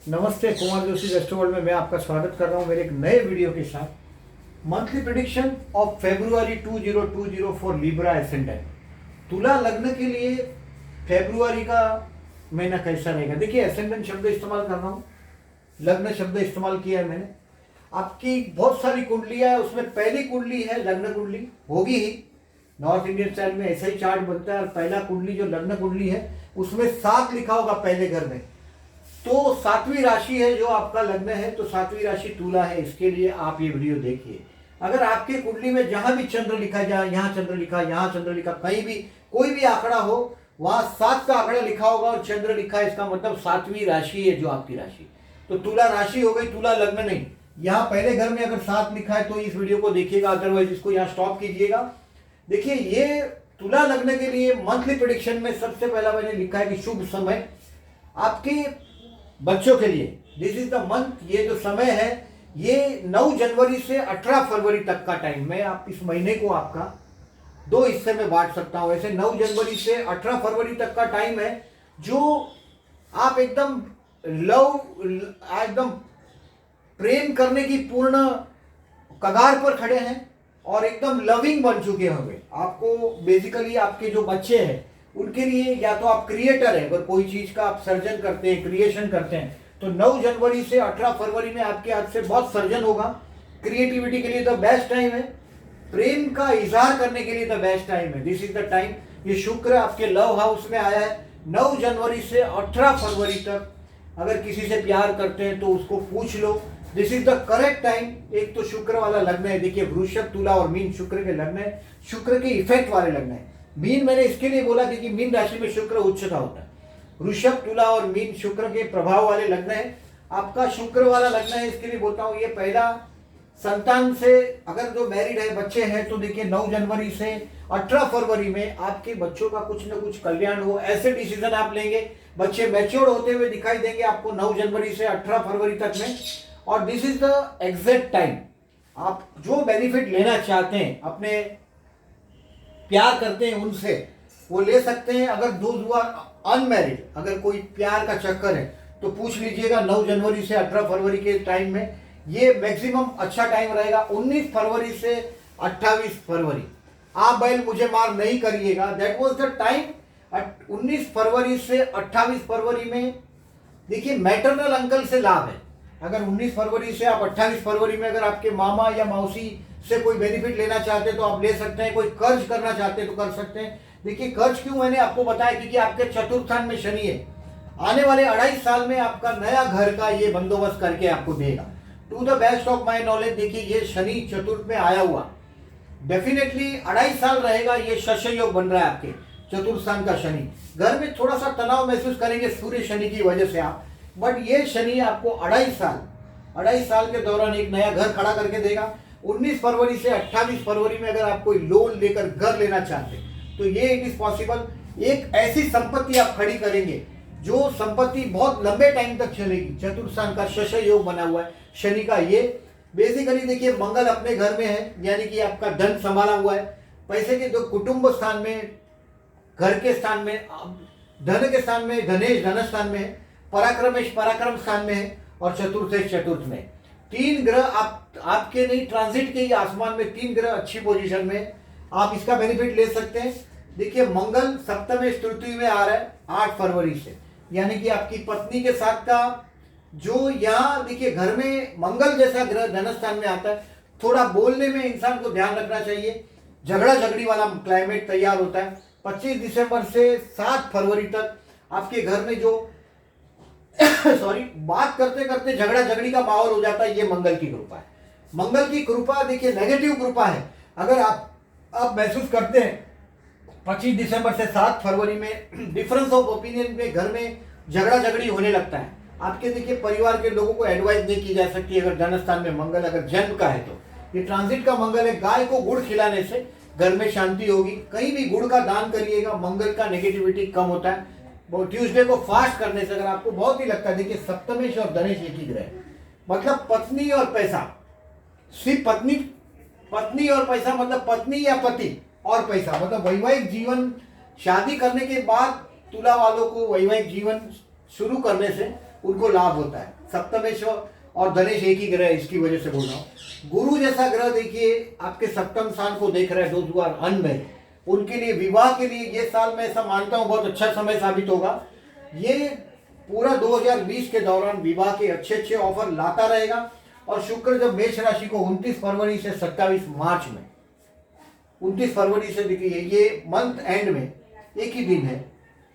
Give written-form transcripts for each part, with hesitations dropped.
नमस्ते, कुमार जोशी रेस्टोरेंट में मैं आपका स्वागत कर रहा हूं मेरे एक नए वीडियो के साथ। Monthly prediction of February 2020 for Libra ascendant. तुला लग्न के लिए फेब्रुआरी का महीना कैसा रहेगा। देखिए, एसेंडेंट शब्द इस्तेमाल कर रहा हूं, लग्न शब्द इस्तेमाल किया है मैंने। आपकी बहुत सारी कुंडलियां है, उसमें पहली कुंडली है लग्न कुंडली, होगी ही। नॉर्थ इंडियन स्टाइल में ऐसा ही चार्ट बनता है। और पहला कुंडली जो लग्न कुंडली है उसमें 7 लिखा होगा पहले घर में, तो 7वीं राशि है जो आपका लग्न है, तो 7वीं राशि तुला है। इसके लिए आप ये वीडियो देखिए। अगर आपके कुंडली में जहां भी चंद्र लिखा जाए, यहाँ चंद्र लिखा, यहाँ चंद्र लिखा, कहीं भी कोई भी आंकड़ा हो, वहां 7 का आंकड़ा लिखा होगा और चंद्र लिखा है, इसका मतलब 7वीं राशि है जो आपकी राशि। तो तुला राशि हो गई, तुला लग्न नहीं। यहाँ पहले घर में अगर 7 लिखा है तो इस वीडियो को देखिएगा, अदरवाइज इसको यहाँ स्टॉप कीजिएगा। देखिए, ये तुला लग्न के लिए मंथली प्रेडिक्शन में सबसे पहला मैंने लिखा है कि शुभ समय आपके बच्चों के लिए, दिस इज द मंथ। ये जो समय है ये 9 जनवरी से 18 फरवरी तक का टाइम। मैं आप इस महीने को आपका 2 हिस्से में बांट सकता हूं। ऐसे 9 जनवरी से 18 फरवरी तक का टाइम है जो आप एकदम एकदम प्रेम करने की पूर्ण कगार पर खड़े हैं और एकदम लविंग बन चुके होंगे। आपको बेसिकली आपके जो बच्चे हैं उनके लिए, या तो आप क्रिएटर हैं, अगर कोई चीज का आप सर्जन करते हैं, क्रिएशन करते हैं, तो 9 जनवरी से 18 फरवरी में आपके हाथ से बहुत सर्जन होगा। क्रिएटिविटी के लिए द बेस्ट टाइम है, प्रेम का इजहार करने के लिए द बेस्ट टाइम है। This is the time. ये शुक्र आपके लव हाउस में आया है 9 जनवरी से 18 फरवरी तक। अगर किसी से प्यार करते हैं तो उसको पूछ लो, this is the correct time. एक तो शुक्र वाला लग्न है, देखिए वृषभ, तुला और मीन शुक्र के लग्न है, शुक्र के इफेक्ट वाले लग्न है। मीन मैंने इसके लिए बोला क्योंकि मीन राशि में शुक्र उच्च का होता है। वृषभ, तुला और मीन शुक्र के प्रभाव वाले लग्न है। आपका शुक्र वाला लग्न है, इसके लिए बोलता हूँ ये पहला संतान से, अगर जो मैरिड है, बच्चे हैं, तो देखिए 9 जनवरी से 18 फरवरी में आपके बच्चों का कुछ न कुछ कल्याण हो, ऐसे डिसीजन आप लेंगे। बच्चे मैच्योर होते हुए दिखाई देंगे आपको 9 जनवरी से 18 फरवरी तक में। और this is the exact time. आप जो बेनिफिट लेना चाहते हैं, अपने प्यार करते हैं उनसे, वो ले सकते हैं। अगर दोस्त हुआ अनमैरिड, अगर कोई प्यार का चक्कर है तो पूछ लीजिएगा 9 जनवरी से 18 फरवरी के टाइम में। ये मैक्सिमम अच्छा टाइम रहेगा। 19 फरवरी से 28 फरवरी आप बैल मुझे मार नहीं करिएगा, दैट वाज द टाइम। 19 फरवरी से 28 फरवरी में देखिए मैटरनल अंकल से लाभ है। अगर 19 फरवरी से आप 28 फरवरी में अगर आपके मामा या मौसी से कोई बेनिफिट लेना चाहते हैं तो आप ले सकते हैं। कोई कर्ज करना चाहते हैं तो कर सकते हैं। देखिए, कर्ज क्यों मैंने आपको बताया, क्योंकि आपके चतुर्थ स्थान में शनि है। आने वाले 2.5 साल में आपका नया घर का ये बंदोबस्त करके आपको देगा। To the best of my knowledge, देखिए ये शनि चतुर्थ में आया हुआ डेफिनेटली 2.5 साल रहेगा। ये शस्य योग बन रहा है आपके चतुर्थ स्थान का शनि। घर में थोड़ा सा तनाव महसूस करेंगे सूर्य शनि की वजह से आप, बट ये शनि आपको 2.5 साल के दौरान एक नया घर खड़ा करके देगा। 19 फरवरी से 28 फरवरी में अगर आप कोई लोन लेकर घर लेना चाहते हैं तो ये इट इज पॉसिबल। एक ऐसी संपत्ति आप खड़ी करेंगे जो संपत्ति बहुत लंबे टाइम तक चलेगी। चतुर्थ स्थान का शस्य योग बना हुआ है शनि का। ये बेसिकली देखिए मंगल अपने घर में है, यानी कि आपका धन संभाला हुआ है। पैसे के दो कुटुंब स्थान में, घर के स्थान में, धन के स्थान में धनेश धन स्थान में है, पराक्रमेश पराक्रम स्थान में है, और चतुर्थेश चतुर्थ में। 3 ग्रह आपके नहीं, ट्रांजिट के ही आसमान में 3 ग्रह अच्छी पोजीशन में, आप इसका बेनिफिट ले सकते हैं। देखिए, मंगल सप्तमेश तृतीय में आ रहा है 8 फरवरी से, यानी कि आपकी पत्नी के साथ का जो यहाँ देखिए घर में मंगल जैसा ग्रह धनस्थान में आता है। थोड़ा बोलने में इंसान को ध्यान रखना चाहिए, झगड़ा झगड़ी वाला क्लाइमेट तैयार होता है। 25 दिसंबर से 7 फरवरी तक आपके घर में जो सॉरी बात करते करते झगड़ा झगड़ी का माहौल हो जाता है, ये मंगल की कृपा है। मंगल की कृपा देखिए नेगेटिव कृपा है। अगर आप महसूस करते हैं 25 दिसंबर से 7 फरवरी में डिफरेंस ऑफ ओपिनियन में घर में झगड़ा झगड़ी होने लगता है। आपके देखिए परिवार के लोगों को एडवाइस नहीं की जा सकती अगर धनस्थान में मंगल अगर जन्म का है तो। ये ट्रांजिट का मंगल है। गाय को गुड़ खिलाने से घर में शांति होगी। कहीं भी गुड़ का दान करिएगा, मंगल का नेगेटिविटी कम होता है। ट्यूसडे को फास्ट करने से अगर आपको बहुत ही लगता है, देखिए सप्तमेश और धनेश एक ही ग्रह, मतलब पत्नी और पैसा, सिर्फ पत्नी और पैसा, मतलब पत्नी या पति और पैसा, मतलब वैवाहिक जीवन शादी करने के बाद तुला वालों को वैवाहिक जीवन शुरू करने से उनको लाभ होता है। सप्तमेश्वर और धनेश एक ही ग्रह है, इसकी वजह से बोल रहा हूँ। गुरु जैसा ग्रह देखिए आपके सप्तम स्थान को देख रहा है, दोस्त आर अनमैरिड, उनके लिए विवाह के लिए ये साल मैं ऐसा मानता हूँ बहुत अच्छा समय साबित होगा। ये पूरा 2020 के दौरान विवाह के अच्छे अच्छे ऑफर लाता रहेगा। और शुक्र जब मेष राशि को 29 फरवरी से 27 मार्च में, 29 फरवरी से देखिए ये मंथ एंड में एक ही दिन है।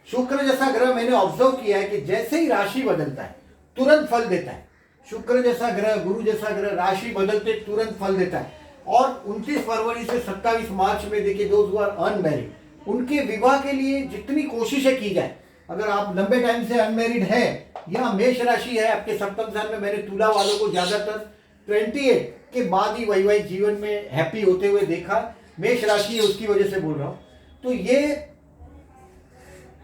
शुक्र जैसा ग्रह मैंने ऑब्जर्व किया है कि जैसे ही राशि बदलता है तुरंत फल देता है। शुक्र जैसा ग्रह, गुरु जैसा ग्रह राशि बदलते तुरंत फल देता है। और 29 फरवरी से 27 मार्च में देखिए दोस्त आर अनमैरिड, उनके विवाह के लिए जितनी कोशिशें की जाए, अगर आप लंबे टाइम से अनमैरिड है या मेष राशि है आपके सप्तम स्थान में, मैंने तुला वालों को ज्यादातर 28 के बाद ही वैवाहिक जीवन में हैप्पी होते हुए देखा। मेष राशि है उसकी वजह से बोल रहा हूं। तो ये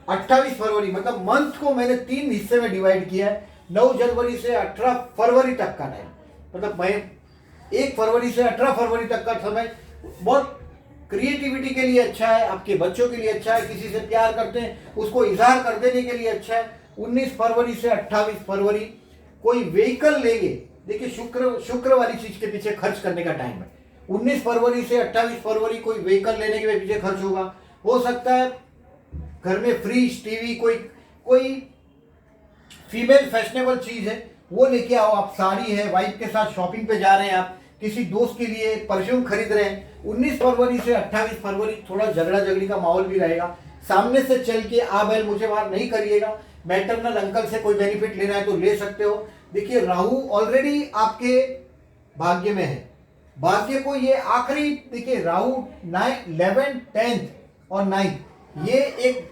28 फरवरी मतलब मंथ को मैंने 3 हिस्से में डिवाइड किया है। 9 जनवरी से 18 फरवरी तक का टाइम, मतलब मैं 1 फरवरी से 18 फरवरी तक का समय बहुत क्रिएटिविटी के लिए अच्छा है, आपके बच्चों के लिए अच्छा है, किसी से प्यार करते हैं उसको इजहार कर देने के लिए अच्छा है। 19 फरवरी से 28 फरवरी कोई व्हीकल लेंगे, देखिए शुक्र वाली चीज के पीछे खर्च करने का टाइम है। 19 फरवरी से 28 फरवरी कोई व्हीकल लेने के पीछे खर्च होगा। हो सकता है घर में फ्रिज, टीवी, कोई फीमेल फैशनेबल चीज है वो लेके आओ। आप साड़ी है, वाइफ के साथ शॉपिंग पे जा रहे हैं, आप किसी दोस्त के लिए परफ्यूम खरीद रहे हैं। 19 फरवरी से 28 फरवरी थोड़ा झगड़ा झगड़ी का माहौल भी रहेगा। सामने से चल के आ बैल मुझे बात नहीं करिएगा। मैटरनल अंकल से कोई बेनिफिट लेना है तो ले सकते हो। देखिए राहु ऑलरेडी आपके भाग्य में है, भाग्य को ये आखिरी देखिए राहु 11, 10 और 9 ये एक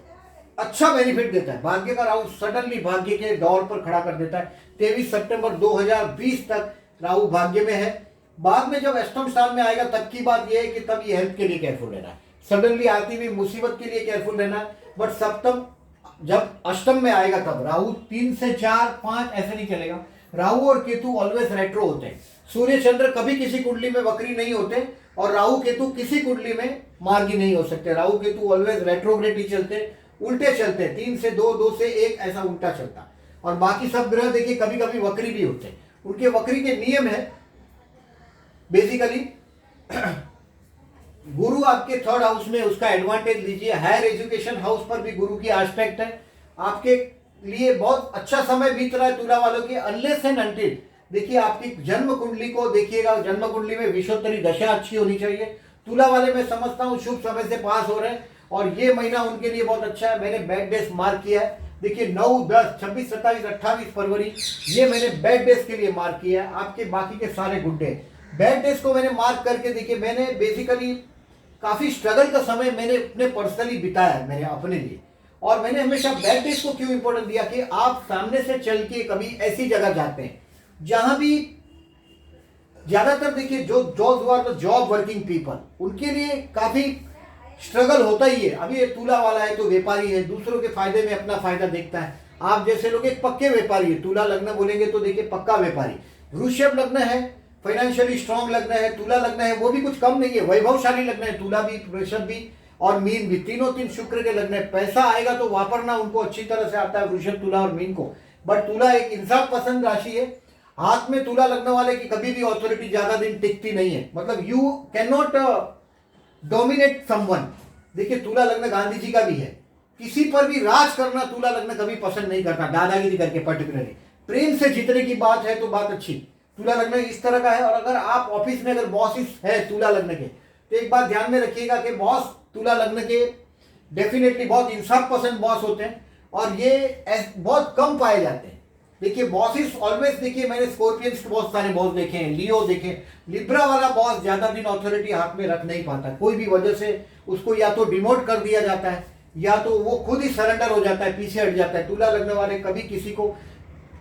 अच्छा बेनिफिट देता है। भाग्य का राहु सडनली भाग्य के दौर पर खड़ा कर देता है। 23 सितंबर 2020 तक राहु भाग्य में है। बाद में जब अष्टम स्थान में आएगा तब की बात यह है कि तब ये हेल्थ के लिए केयरफुल रहना है, सडनली आती हुई मुसीबत के लिए केयरफुल रहना है। बट सप्तम जब अष्टम में आएगा तब राहु 3 से 4, 5 ऐसे नहीं चलेगा। राहु और केतु ऑलवेज रेट्रो होते हैं। सूर्य चंद्र कभी किसी कुंडली में वक्री नहीं होते और राहु केतु किसी कुंडली में मार्गी नहीं हो सकते। राहु केतु ऑलवेज रेट्रोग्रेड ही चलते, उल्टे चलते, 3 से 2, 2 से 1 ऐसा उल्टा चलता। और बाकी सब ग्रह देखिए कभी कभी वक्री भी होते हैं। उनके वक्री के नियम है बेसिकली गुरु आपके 3rd हाउस में, उसका एडवांटेज लीजिए। हायर एजुकेशन हाउस पर भी गुरु की एस्पेक्ट है। आपके लिए बहुत अच्छा समय बीत रहा है तुला वालों के, अनलेस एंड अनटिल देखिए आपकी जन्म कुंडली को देखिएगा। जन्म कुंडली में विषोत्तरी दशा अच्छी होनी चाहिए। तुला वाले मैं समझता हूँ शुभ समय से पास हो रहे हैं और ये महीना उनके लिए बहुत अच्छा है। मैंने बैड डेज मार्क किया है। देखिए 9, 10, 26, 27, 28 फरवरी ये मैंने बैड डेज के लिए मार्क किया है। आपके बाकी के सारे गुड डे, बैड डेज को मैंने मार्क करके देखिए मैंने बेसिकली काफी स्ट्रगल का समय मैंने अपने पर्सनली बिताया है मैंने अपने लिए। और मैंने हमेशा बैड डेज को क्यों इंपॉर्टेंट दिया कि आप सामने से चल के कभी ऐसी जगह जाते हैं जहां भी ज्यादातर देखिए जो जॉब वर्किंग पीपल उनके लिए काफी स्ट्रगल होता ही है। अभी ये तुला वाला है तो व्यापारी है, दूसरों के फायदे में अपना फायदा देखता है। आप जैसे लोग एक पक्के व्यापारी है। तुला लग्न बोलेंगे तो देखिए पक्का व्यापारी। वृषभ लग्न है, फाइनेंशियली स्ट्रॉन्ग लग्न है। तुला लग्न है वो भी कुछ कम नहीं है, वैभवशाली लग्न है। तुला भी, वृषभ भी और मीन भी, तीनों तीन शुक्र के लग्न है। पैसा आएगा तो वापरना उनको अच्छी तरह से आता है, वृषभ, तुला और मीन को। बट तुला एक इंसाफ पसंद राशि है। हाथ में तुला लगने वाले की कभी भी ऑथोरिटी ज्यादा दिन टिकती नहीं है, मतलब you can not dominate someone. देखिए तुला लग्न गांधी जी का भी है, किसी पर भी राज करना तुला लग्न कभी पसंद नहीं करता, दादागिरी करके। पर्टिकुलरली प्रेम से जीतने की बात है तो बात अच्छी। तुला लग्न इस तरह का है। और अगर आप ऑफिस में अगर बॉस है तुला लग्न के, तो एक बात ध्यान में रखिएगा कि बॉस तुला लग्न के डेफिनेटली बहुत इंसाफ पसंद बॉस होते हैं और ये बहुत कम पाए जाते हैं। देखिए बॉसेस ऑलवेज, देखिए मैंने स्कॉर्पियंस के बहुत सारे बॉस देखे हैं, लियो देखे। लिब्रा वाला बॉस ज्यादा दिन ऑथोरिटी हाथ में रख नहीं पाता, कोई भी वजह से उसको या तो डिमोट कर दिया जाता है या तो वो खुद ही सरेंडर हो जाता है, पीछे हट जाता है। तुला लगने वाले कभी किसी को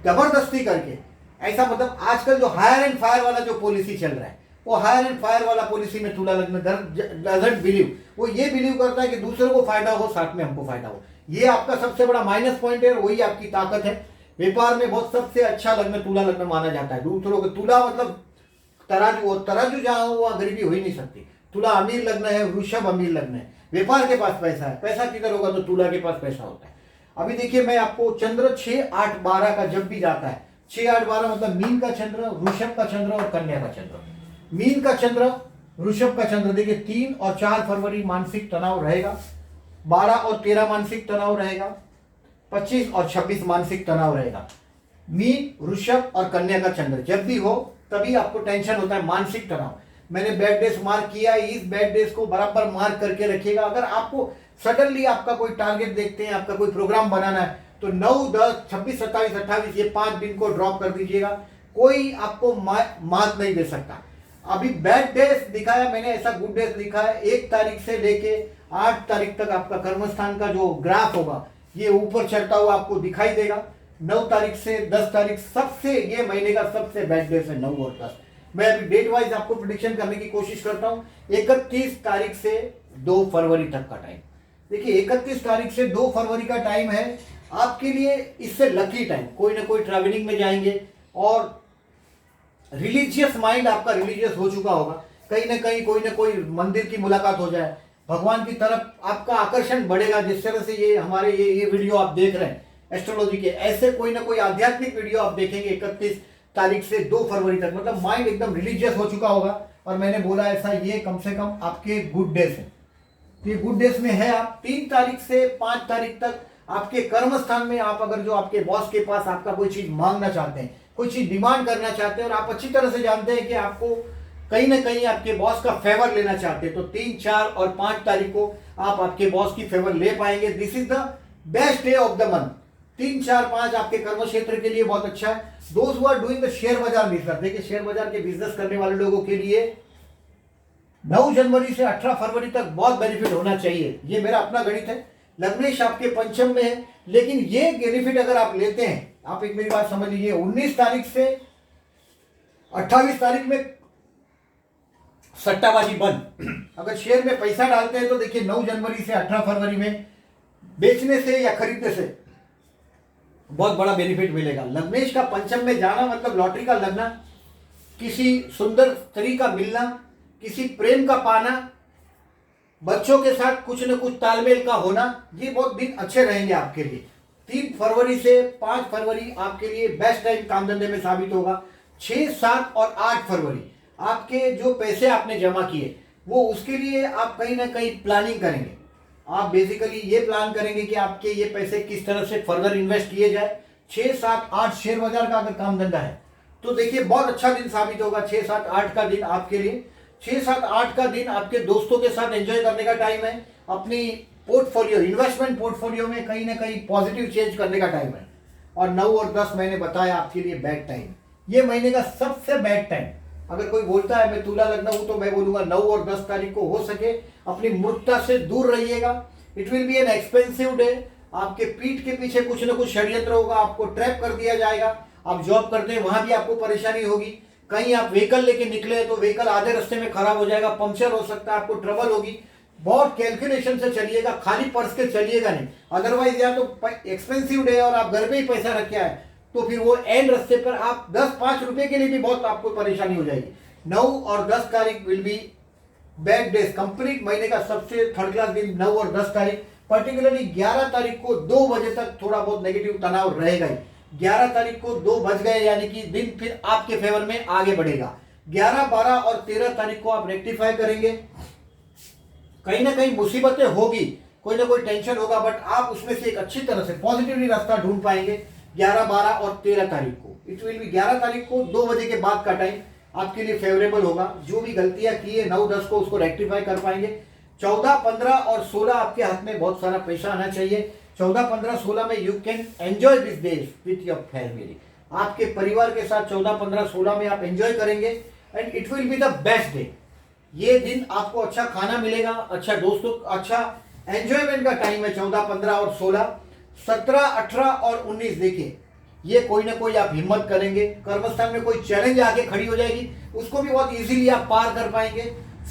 जबरदस्ती करके ऐसा, मतलब आजकल जो हायर एंड फायर वाला जो पॉलिसी चल रहा है, वो हायर एंड फायर वाला पॉलिसी में तुला लग्न डजंट बिलीव। वो ये बिलीव करता है कि दूसरों को फायदा हो, साथ में हमको फायदा हो। ये आपका सबसे बड़ा माइनस पॉइंट है, वही आपकी ताकत है। व्यापार में बहुत सबसे अच्छा लग्न तुला लग्न माना जाता है। दूसरों को तुला मतलब तराजू, और तराजू जहां हो वहां गरीबी हो ही नहीं सकती। तुला अमीर लग्न है, वृषभ अमीर लग्न है। व्यापार के पास पैसा है, पैसा किधर होगा तो तुला के पास पैसा होता है। अभी देखिए मैं आपको चंद्र 6, 8, 12 का जब भी जाता है 6, 8, 12 मतलब मीन का चंद्र, वृषभ का चंद्र और कन्या का चंद्र। मीन का चंद्र, वृषभ का चंद्र, देखिए 3 और 4 फरवरी मानसिक तनाव रहेगा, 12 और 13 मानसिक तनाव रहेगा, 25 और 26 मानसिक तनाव रहेगा। मीन, वृषभ और कन्या का चंद्र जब भी हो तभी आपको टेंशन होता है, मानसिक तनाव। मैंने बैड डेज मार्क किया, इस बैड डेज को बराबर मार्क करके रखिएगा। अगर आपको सडनली आपका कोई टारगेट देखते हैं, आपका कोई प्रोग्राम बनाना है, तो 9, 10, 26, 27, 28 ये 5 दिन को ड्रॉप कर दीजिएगा। कोई आपको मार्क नहीं दे सकता। अभी बैड डेज दिखाया मैंने, ऐसा गुड डेज लिखा है। 1 तारीख से लेके 8 तारीख तक आपका कर्मस्थान का जो ग्राफ होगा ये ऊपर चढ़ता हुआ आपको दिखाई देगा। 9 तारीख से 10 तारीख सबसे, ये महीने का सबसे बैड डेज है 9 और 10। मैं अभी डेट वाइज आपको प्रेडिक्शन करने की कोशिश करता हूं। 31 तारीख से 2 फरवरी तक का टाइम, देखिए 31 तारीख से 2 फरवरी का टाइम है आपके लिए। इससे लकी टाइम, कोई ना कोई ट्रैवलिंग में जाएंगे और रिलीजियस माइंड आपका रिलीजियस हो चुका होगा। कहीं ना कहीं कोई ना कोई मंदिर की मुलाकात हो जाए, भगवान की तरफ आपका आकर्षण बढ़ेगा। जिस तरह से ये हमारे ये वीडियो आप देख रहे हैं एस्ट्रोलॉजी के, ऐसे कोई ना कोई आध्यात्मिक वीडियो आप देखेंगे 31 तारीख से 2 फरवरी तक, मतलब माइंड एकदम रिलीजियस हो चुका होगा। और मैंने बोला ऐसा, ये कम से कम आपके गुड डेज है। ये गुड डेज में है। आप 3 तारीख से 5 तारीख तक आपके कर्म स्थान में, आप अगर जो आपके बॉस के पास आपका कोई चीज मांगना चाहते हैं, कोई चीज डिमांड करना चाहते हैं और आप अच्छी तरह से जानते हैं कि आपको कहीं ना कहीं आपके बॉस का फेवर लेना चाहते हैं, तो 3, 4 और 5 तारीख को आप आपके बॉस की फेवर ले पाएंगे। This is the best day of the month. 3, 4, 5 आपके कर्म क्षेत्र के लिए बहुत अच्छा है। दोस्त who are doing the share बाजार बिजनेस, देखिए शेयर बाजार के बिजनेस करने वाले लोगों के लिए 9 जनवरी से 18 फरवरी तक बहुत बेनिफिट होना चाहिए। ये मेरा अपना गणित है। लग्नेश आपके पंचम में है, लेकिन ये बेनिफिट अगर आप लेते हैं, आप एक मेरी बात समझ लीजिए, 19 तारीख से 28 तारीख में सट्टाबाजी बंद। अगर शेयर में पैसा डालते हैं तो देखिए 9 जनवरी से 18 फरवरी में बेचने से या खरीदने से बहुत बड़ा बेनिफिट मिलेगा। लग्नेश का पंचम में जाना मतलब लॉटरी का लगना, किसी सुंदर स्त्री का मिलना, किसी प्रेम का पाना, बच्चों के साथ कुछ न कुछ तालमेल का होना, ये बहुत दिन अच्छे रहेंगे आपके लिए। 3 फरवरी से 5 फरवरी आपके लिए बेस्ट टाइम काम धंधे में साबित होगा। 6, 7 और 8 फरवरी आपके जो पैसे आपने जमा किए वो उसके लिए आप कहीं ना कहीं प्लानिंग करेंगे। आप बेसिकली ये प्लान करेंगे कि आपके ये पैसे किस तरह से फर्दर इन्वेस्ट किए जाए। 6, 7, 8 शेयर बाजार का अगर काम धंधा है तो देखिए बहुत अच्छा दिन साबित होगा। 6, 7, 8 का दिन आपके लिए, 6, 7, 8 का दिन आपके दोस्तों के साथ एंजॉय करने का टाइम है। अपनी पोर्टफोलियो, इन्वेस्टमेंट पोर्टफोलियो में कहीं ना कहीं पॉजिटिव चेंज करने का टाइम है। और 9 और 10 मैंने बताया आपके लिए बैड टाइम, ये महीने का सबसे बैड टाइम। अगर कोई बोलता है मैं तुला लग्न हूं तो मैं बोलूंगा 9 और 10 तारीख को हो सके अपनी मूर्खता से दूर रहिएगा। It will be an expensive day. आपके पीठ के पीछे कुछ ना कुछ षड्यंत्र होगा, आपको ट्रैप कर दिया जाएगा। आप जॉब करते हैं वहां भी आपको परेशानी होगी। कहीं आप व्हीकल लेके निकले तो व्हीकल आधे रास्ते में खराब हो जाएगा, पंक्चर हो सकता है, आपको ट्रबल होगी। बहुत कैलकुलेशन से चलिएगा, खाली पर्स के चलिएगा नहीं। अदरवाइज या तो एक्सपेंसिव डे और आप घर पे ही पैसा रखे आए तो फिर वो एंड रास्ते पर आप 10-5 रुपए के लिए भी बहुत आपको परेशानी हो जाएगी। 9 और 10 तारीख will be bad days. Complete महीने का सबसे थर्ड क्लास दिन 9 और 10 तारीख। पर्टिकुलरली 11 तारीख को 2 बजे तक थोड़ा बहुत नेगेटिव तनाव रहेगा ही। 11 तारीख को 2 बज गए यानी कि दिन फिर आपके फेवर में आगे बढ़ेगा। 11, 12 और 13 तारीख को आप रेक्टिफाई करेंगे। कहीं ना कहीं मुसीबतें होगी, कोई ना कोई टेंशन होगा, बट आप उसमें से एक अच्छी तरह से पॉजिटिवली रास्ता ढूंढ पाएंगे। 11, 12 और 13 तारीख को इट विल बी 11 तारीख को 2 बजे के बाद का टाइम आपके लिए फेवरेबल होगा। जो भी गलतियां की है 9, 10 को उसको रेक्टिफाई कर पाएंगे। 14, 15 और 16 आपके हाथ में बहुत सारा पैसा आना चाहिए। 14, 15, 16 में you can enjoy this days with your family. आपके परिवार के साथ 14, 15, 16 में आप एंजॉय करेंगे and it will be the best day. ये दिन आपको अच्छा खाना मिलेगा, अच्छा दोस्तों, अच्छा एंजॉयमेंट का टाइम है। 14, 15 और 16, 17, 18 और 19 देखिए ये कोई ना कोई आप हिम्मत करेंगे। कर्मस्थान में कोई चैलेंज आके खड़ी हो जाएगी, उसको भी बहुत इजीली आप पार कर पाएंगे।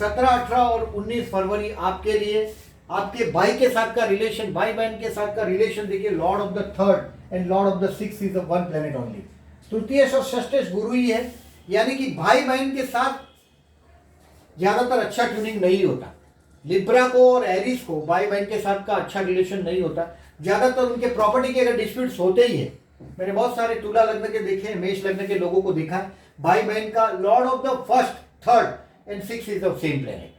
17, 18 और 19 फरवरी आपके लिए आपके भाई के साथ का रिलेशन, भाई बहन के साथ का रिलेशन देखिए। Lord of the third and Lord of the six is the one planet only. तृतीय और षष्ठ गुरु ही है, यानी कि भाई बहन के साथ ज्यादातर अच्छा ट्यूनिंग नहीं होता। लिब्रा को और एरिस को भाई बहन के साथ का अच्छा रिलेशन नहीं होता। ज्यादातर उनके प्रॉपर्टी के अगर डिस्प्यूट्स होते ही है मैंने बहुत सारे तुला लग्न के देखे हैं, मेष लग्न के लोगों को देखा है, भाई बहन का Lord of the first, third and six is the same planet.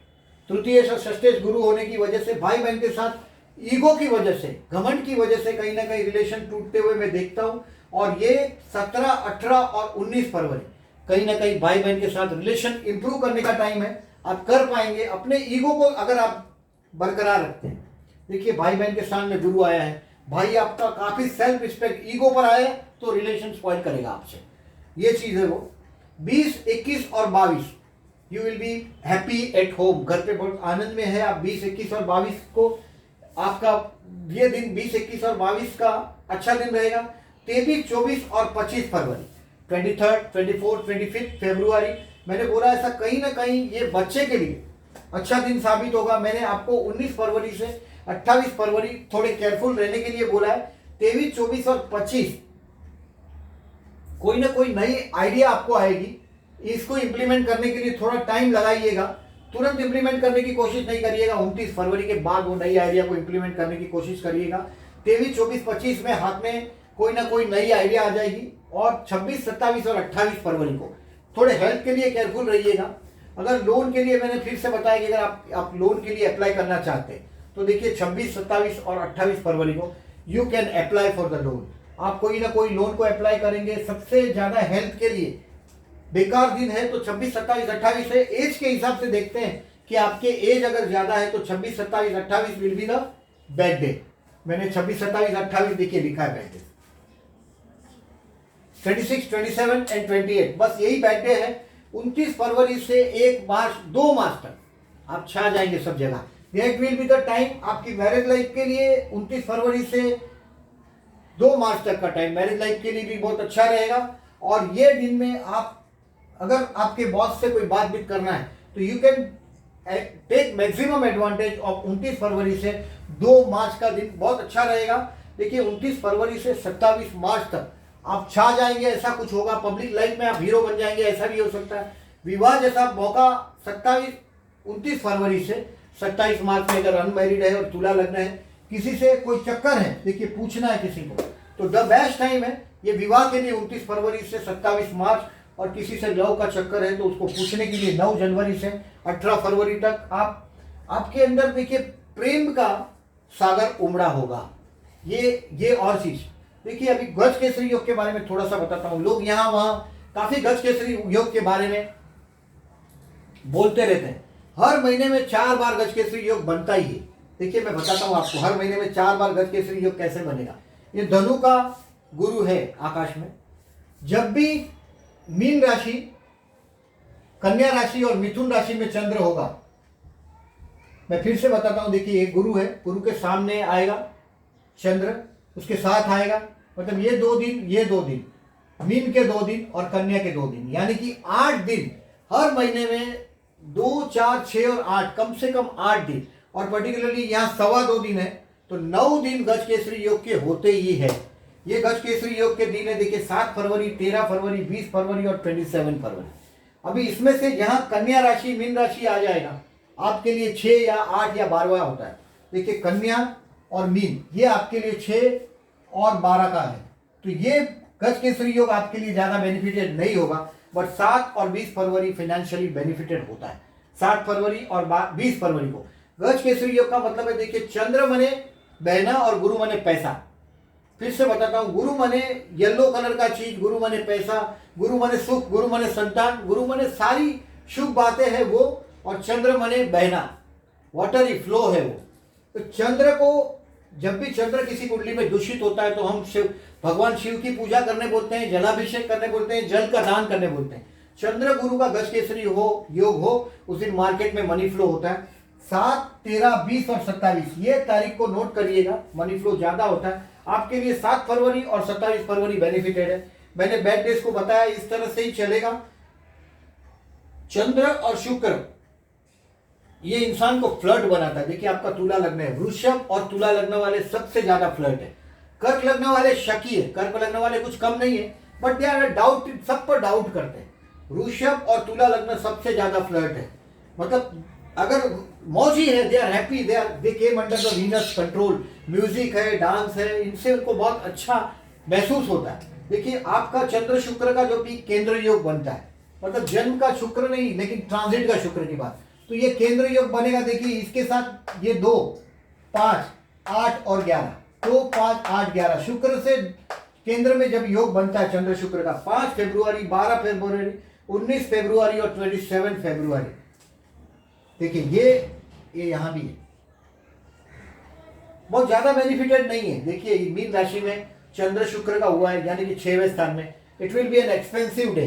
तृतीय और षष्ठेश गुरु होने की वजह से भाई बहन के साथ ईगो की वजह से, घमंड की वजह से कहीं ना कहीं रिलेशन टूटते हुए मैं देखता हूं। और ये 17, 18 और 19 फरवरी कहीं ना कहीं भाई बहन के साथ रिलेशन इंप्रूव करने का टाइम है। आप कर पाएंगे अपने ईगो को अगर आप बरकरार रखते हैं। देखिए भाई बहन के सामने गुरु आया है, भाई आपका काफी सेल्फ रिस्पेक्ट ईगो पर आया है तो रिलेशन स्पॉइल करेगा आपसे, ये चीज है वो। 20, 21 और 22 you will be happy at home, घर पे बहुत आनंद में है आप। 20, 21 और 22 को आपका ये दिन 20, 21 और 22 का अच्छा दिन रहेगा। 23, 24 और 25 फरवरी, 23, 24, 25 फरवरी, मैंने बोला ऐसा कहीं ना कहीं ये बच्चे के लिए अच्छा दिन साबित होगा। मैंने आपको 19 फरवरी से 28 फरवरी थोड़े केयरफुल रहने के लिए बोला है। 23, 24 और 25 कोई ना कोई नई आइडिया आपको आएगी, इसको इंप्लीमेंट करने के लिए थोड़ा टाइम लगाइएगा, तुरंत इंप्लीमेंट करने की कोशिश नहीं करिएगा। 29 फरवरी के बाद वो नई आइडिया को इंप्लीमेंट करने की कोशिश करिएगा। 23, 24, 25 में हाथ में कोई ना कोई नई आइडिया आ जाएगी। और 26, 27 और 28 फरवरी को थोड़े हेल्थ के लिए केयरफुल रहिएगा। अगर लोन के लिए, मैंने फिर से बताया कि अगर आप लोन के लिए अप्लाई करना चाहते हैं तो देखिए 26, 27 और 28 फरवरी को you can apply for the loan. आप कोई ना कोई लोन को अप्लाई करेंगे। सबसे ज्यादा हेल्थ के लिए बेकार दिन है तो 26, 27, 28 है। एज के हिसाब से देखते हैं कि आपके एज अगर ज्यादा है तो 26, 27, 28 will be the bad day. मैंने 26, 27, 28 देखिए लिखा है बैड डे। 26, 27 एंड 28 बस यही बैड डे है। 29 फरवरी से 1 मार्च 2 मार्च तक आप छा जाएंगे सब जगह। That will be the time आपकी मैरिज लाइफ के लिए। 29 फरवरी से 2 मार्च तक का टाइम मैरिज लाइफ के लिए भी बहुत अच्छा रहेगा। और ये दिन में आप अगर आपके बॉस से कोई बात भी करना है तो you can take maximum advantage of 29 फरवरी से 2 मार्च का दिन बहुत अच्छा रहेगा। देखिए 29 फरवरी से 27 मार्च तक आप छा जाएंगे, ऐसा कुछ होगा। पब्लिक लाइफ में आप हीरो बन जाएंगे, ऐसा भी हो सकता है। विवाह जैसा मौका 29 फरवरी से 27 मार्च में अगर अनमैरिड है और तुला लग्न है, किसी से कोई चक्कर है, देखिए पूछना है किसी को, तो द बेस्ट टाइम है ये विवाह के लिए 29 फरवरी से 27 मार्च। और किसी से लव का चक्कर है तो उसको पूछने के लिए 9 जनवरी से 18 फरवरी तक आपके अंदर देखिए प्रेम का सागर उमड़ा होगा। ये और चीज देखिए, अभी गज केसरी योग के बारे में थोड़ा सा बताता हूं। लोग यहाँ वहां काफी गज केसरी योग के बारे में बोलते रहते हैं। हर महीने में 4 बार गज केसरी योग बनता ही है। देखिए मैं बताता हूं आपको हर महीने में 4 बार गज केसरी योग कैसे बनेगा। ये धनु का गुरु है आकाश में। जब भी मीन राशि, कन्या राशि और मिथुन राशि में चंद्र होगा, मैं फिर से बताता हूं, देखिए एक गुरु है, गुरु के सामने आएगा चंद्र, उसके साथ आएगा, मतलब ये 2 दिन, मीन के 2 दिन और कन्या के 2 दिन, यानी कि 8 दिन हर महीने में। 2, 4, 6 और 8, कम से कम 8 दिन। और पर्टिकुलरली यहाँ 2.25 दिन है तो 9 दिन गज केसरी योग के होते ही है। ये गज केसरी योग के दिन है देखिए 7 फरवरी, 13 फरवरी, 20 फरवरी और 27 फरवरी। अभी इसमें से यहाँ कन्या राशि, मीन राशि आ जाएगा आपके लिए 6 या 8 या 12वां होता है। देखिए कन्या और मीन ये आपके लिए 6 और 12 का है, तो ये गज केसरी योग आपके लिए ज्यादा बेनिफिटेड नहीं होगा। बट 7 और 20 फरवरी फाइनेंशियली बेनिफिटेड होता है। 7 फरवरी और 20 फरवरी को गज केसरी योग का मतलब है, देखिए चंद्र मने बहना और गुरु मने पैसा। फिर से बताता हूं, गुरु मने येलो कलर का चीज, गुरु मने पैसा, गुरु मने सुख, गुरु मने संतान, गुरु मने सारी शुभ बातें हैं वो। और चंद्र मने बहना, वाटरी फ्लो है वो। तो चंद्र को, जब भी चंद्र किसी कुंडली में दूषित होता है तो हम भगवान शिव की पूजा करने बोलते हैं, जलाभिषेक करने बोलते हैं, जल का दान करने बोलते हैं। चंद्र गुरु का गज केसरी योग हो उस दिन मार्केट में मनी फ्लो होता है। 7, 13, 20 और 27 ये तारीख को नोट करिएगा, मनी फ्लो ज्यादा होता है आपके लिए। 7 फरवरी और 27 फरवरी बेनिफिटेड है। मैंने बैड डेज को बताया, इस तरह से ही चलेगा। चंद्र और शुक्र ये इंसान को फ्लर्ट बनाता है। देखिए आपका तुला लग्न है, वृषभ और तुला लग्न वाले सबसे ज्यादा फ्लर्ट है। कर्क लग्न वाले शकी है, कर्क लग्न वाले कुछ कम नहीं है, बट दे आर डाउट, सब पर डाउट करते हैं। वृषभ और तुला लग्न सबसे ज्यादा फ्लर्ट है, मतलब अगर मौजी है, they are happy, they came under the Venus control. Music है, डांस है, इनसे उनको बहुत अच्छा महसूस होता है। देखिए आपका चंद्र शुक्र का जो भी केंद्र योग बनता है, मतलब जन्म का शुक्र नहीं लेकिन ट्रांजिट का शुक्र की बात, तो ये केंद्र योग बनेगा। देखिए इसके साथ ये 2, 5, 8 और 11, 2, 5, 8, 11 शुक्र से केंद्र में जब योग बनता है चंद्र शुक्र का 5 फरवरी, 12 फरवरी, 19 फरवरी और 27 फरवरी। देखिए ये यहां भी है, बहुत ज्यादा बेनिफिटेड नहीं है। देखिए मीन राशि में चंद्र शुक्र का हुआ है, यानी कि 6वें स्थान में। It will be an expensive day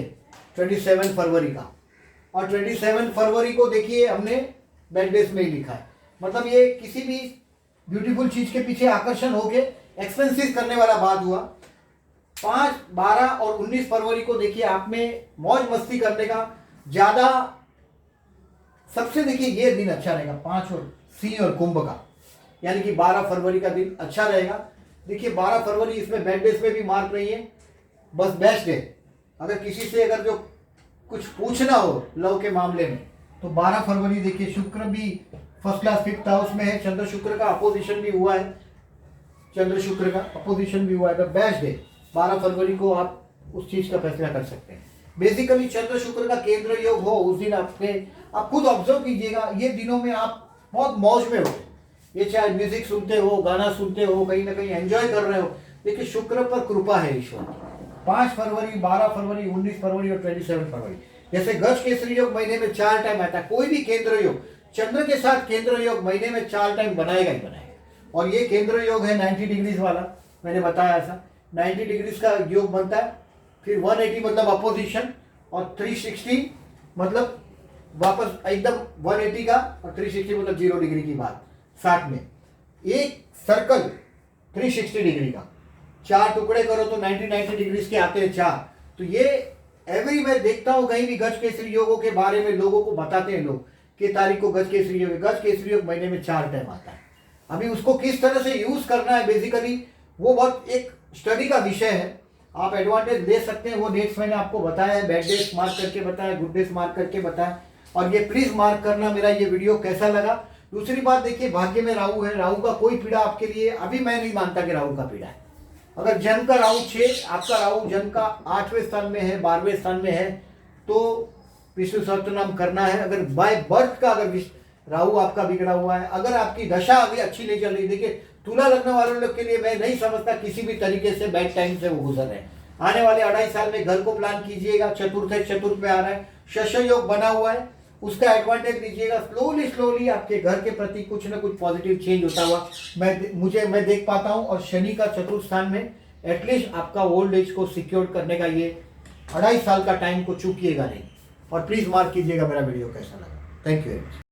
27 फरवरी का, और 27 फरवरी को देखिए हमने बेड डेज में ही लिखा है। मतलब ये किसी भी ब्यूटीफुल चीज के पीछे आकर्षण होके एक्सपेंसिव करने वाला बात हुआ। 5, 12 और 19 फरवरी को देखिए आप में मौज मस्ती करने का ज्यादा, सबसे देखिए ये दिन अच्छा रहेगा 5 और सिंह और कुंभ का, यानी कि 12 फरवरी का दिन अच्छा रहेगा। देखिए 12 फरवरी इसमें बेड डेज में भी मार्क नहीं है, बस बेस्ट डे। अगर किसी से अगर जो कुछ पूछना हो लव के मामले में तो 12 फरवरी देखिए शुक्र भी फर्स्ट क्लास 5th हाउस में है, चंद्र शुक्र का अपोजिशन भी हुआ है, चंद्र शुक्र का अपोजिशन भी हुआ है, तो बेस्ट डे 12 फरवरी को आप उस चीज का फैसला कर सकते हैं। बेसिकली चंद्र शुक्र का केंद्र योग हो उस दिन आप खुद ऑब्जर्व कीजिएगा, ये दिनों में आप बहुत मौज में हो, ये चाहे म्यूजिक सुनते हो, गाना सुनते हो, कहीं ना कहीं एंजॉय कर रहे हो। देखिए शुक्र पर कृपा है ईश्वर की। 5 फरवरी, 12 फरवरी, 19 फरवरी और 27 फरवरी, जैसे गज केसरी योग महीने में 4 टाइम आता है, कोई भी केंद्र योग चंद्र के साथ केंद्र योग महीने में 4 टाइम बनाएगा ही बनाएगा। और ये केंद्र योग है 90 डिग्रीज वाला, मैंने बताया ऐसा 90 डिग्रीज का योग बनता है, फिर 180 मतलब अपोजिशन, और 360 मतलब वापस एकदम 180 का, और 360 मतलब 0 डिग्री की बात। साथ में एक सर्कल 360 डिग्री का 4 टुकड़े करो तो 90 डिग्रीज के आते हैं 4। तो ये एवरी मैं देखता हूं कहीं भी गज केसरी योगों के बारे में लोगों को बताते हैं लोग कि तारीख को गज केसरी योग महीने में 4 टाइम आता है। अभी उसको किस तरह से यूज करना है बेसिकली वो बहुत एक स्टडी का विषय है, आप एडवांटेज ले सकते हैं। वो डेट्स मैंने आपको बताया है, बैड डेट्स मार्क करके बताया, गुड डेट्स मार्क करके बताया, और ये प्लीज मार्क करना मेरा ये वीडियो कैसा लगा। दूसरी बात देखिए भाग्य में राहु है, राहु का कोई पीड़ा आपके लिए अभी मैं नहीं मानता कि राहु का पीड़ा है। अगर जन्म का राहु 6, आपका राहु जन्म का 8वें स्थान में है, 12वें स्थान में है, तो विष्णु सहस्त्रनाम करना है। अगर बाय बर्थ का अगर राहु आपका बिगड़ा हुआ है, अगर आपकी दशा अभी अच्छी नहीं चल रही, देखिए तुला लग्न वाले लोग के लिए मैं नहीं समझता किसी भी तरीके से बैड टाइम से वो गुजर रहे हैं। आने वाले 2.5 साल में घर को प्लान कीजिएगा, चतुर्थ पे आ रहा है, शस्य योग बना हुआ है, उसका एडवांटेज लीजिएगा। स्लोली आपके घर के प्रति कुछ ना कुछ पॉजिटिव चेंज होता हुआ मैं देख पाता हूं। और शनि का चतुर्थ स्थान में एटलीस्ट आपका ओल्ड एज को सिक्योर करने का ये 2.5 साल का टाइम को चूकिएगा नहीं। और प्लीज मार्क कीजिएगा मेरा वीडियो कैसा लगा। Thank you very much.